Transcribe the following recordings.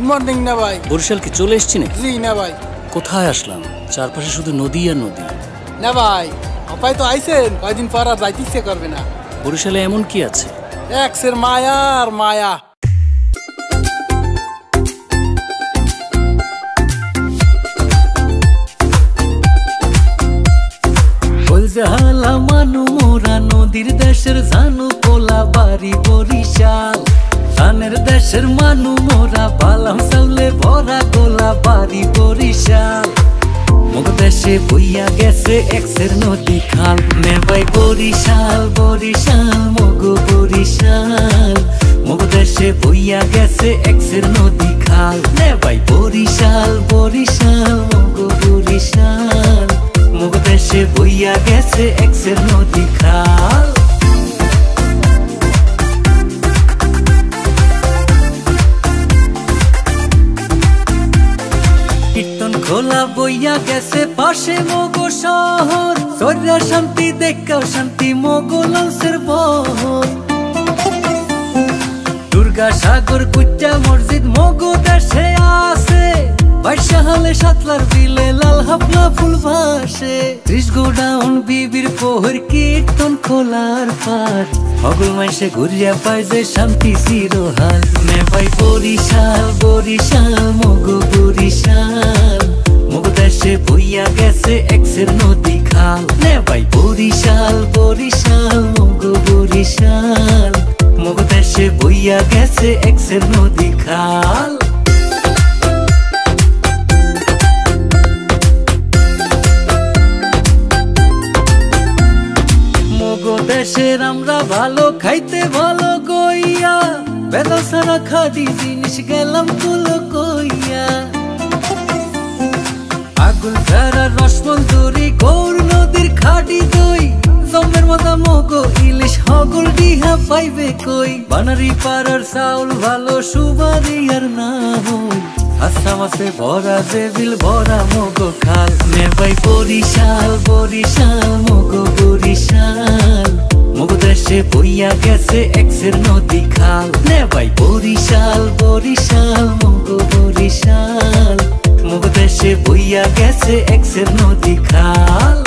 Morning না ভাই। বরিশাল কি চলে এসছি না? জি না ভাই। কোথায় আসলাম? চারপাশে শুধু নদী আর নদী। না ভাই, আপাই তো আইছেন, কয়দিন পর আর যাইতে ইচ্ছে করবে না। বরিশালে এমন কি আছে? এক্সের মায়া আর মায়া। বলজালা মানু মোরা নদীর দেশের জানু পোলা বাড়ি বরিশাল। ধানের দেশের মানু মোরা বালাম চাউলে ভরা গোলা বাড়ি বরিশাল। মগ দেশে বইয়া গেছে এক্সের নদী খাল। নেবাই বরিশাল বরিশাল মগ বরিশাল। মগ দেশে বইয়া গেছে এক্সের নদী খাল। নেবাই বরিশাল বরিশাল মগ বরিশাল। মগ দেশে বইয়া গেছে এক্সের নদী খাল। কীর্তন খোলা বইয়া গেছে পাশে মগ শহর। সর্যা শান্তি দেখাও শান্তি মগ লঞ্চের বহর। দুর্গা সাগর কুচ্চা মসজিদ মগ দেশে আছে। বাইশাহালে সাতলার বিলে লাল হাফলা ফুল ভাসে। 30 গোডাউন বিবির পোহর কীর্তন খোলার পার। হগল মাইসে ঘুরিয়া পায় যে শান্তি চিরহাল। নেবাই বরিশাল বরিশাল মগ বরিশাল। মগ দেশে বইয়া গেছে এক্সের নদী খাল। নেবাই বরিশাল বরিশাল মগ বরিশাল। মগ দেশে বইয়া গেছে এক্সের নদী খাল। দেশের আমরা ভালো খাইতে ভালো গইয়া। বেদা সারা খাদি জিনিস গেলাম তুলো কইয়া। আগুন ফেরা রসমঞ্জুরি গৌর নদীর খাটি দই। জমের মাথা মগ ইলিশ হগল ডিহা পাইবে কই। বানারি পাড়ার চাউল ভালো সুবারি আর না হই। হাসা মাসে ভরা জেবিল ভরা মগ খাল। নেবাই বরিশাল বরিশাল মগ বরিশাল। মগ দেশে বইয়া গেছে এক্সের নদী খাল। নেবাই বরিশাল বরিশাল মগ বরিশাল। মগ দেশে বইয়া গেছে এক্সের নদী খাল।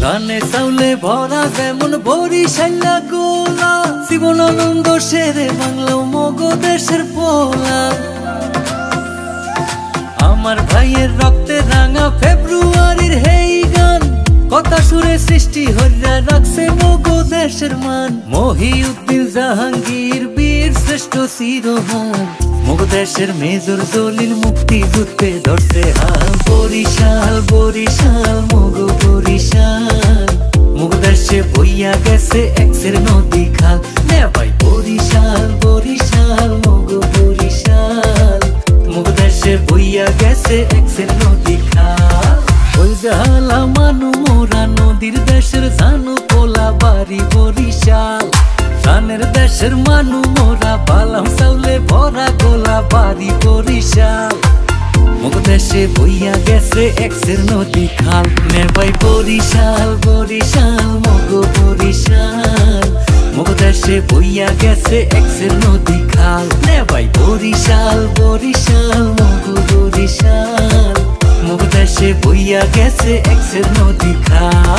ধানে চাউলে ভরা যেমন বরিশাল্লা গোলা। জীবনানন্দ শেরে বাংলা মগ দেশের পোলা। আমার ভাইয়ের রক্তে রাঙা ফেব্রুয়ারির হেই গান। কথা সুরে সৃষ্টি হইয়া রাখছে মগ দেশের মান। মহিউদ্দিন জাহাঙ্গীর বীর শ্রেষ্ঠ শিরোহান। মগ দেশের মেজর জলিল মুক্তি যুদ্ধে ধরছে হাল। বরিশাল বরিশাল মগ বরিশাল। মগ দেশে বইয়া গেছে এক্সের নদী খাল। নেবাই বরিশাল বরিশাল মগ বরিশাল। মগ দেশে বইয়া গেছে এক্সের নদী খাল। ওই জালা মানু মোরা নদীর দেশের জানু পোলা বাড়ি বরিশাল। ধানের দেশের মানু মোরা বালাম চাউলে ভরা গোলা বাড়ি বরিশাল। মগ দেশে বইয়া গেছে এক্সের নদী খাল। নেবাই বরিশাল বরিশাল মগ বরিশাল। মগ দেশে বইয়া গেছে এক্সের নদী খাল। নেবাই বরিশাল বরিশাল মগ বরিশাল। মগ দেশে বইয়া গেছে এক্সের নদী খাল।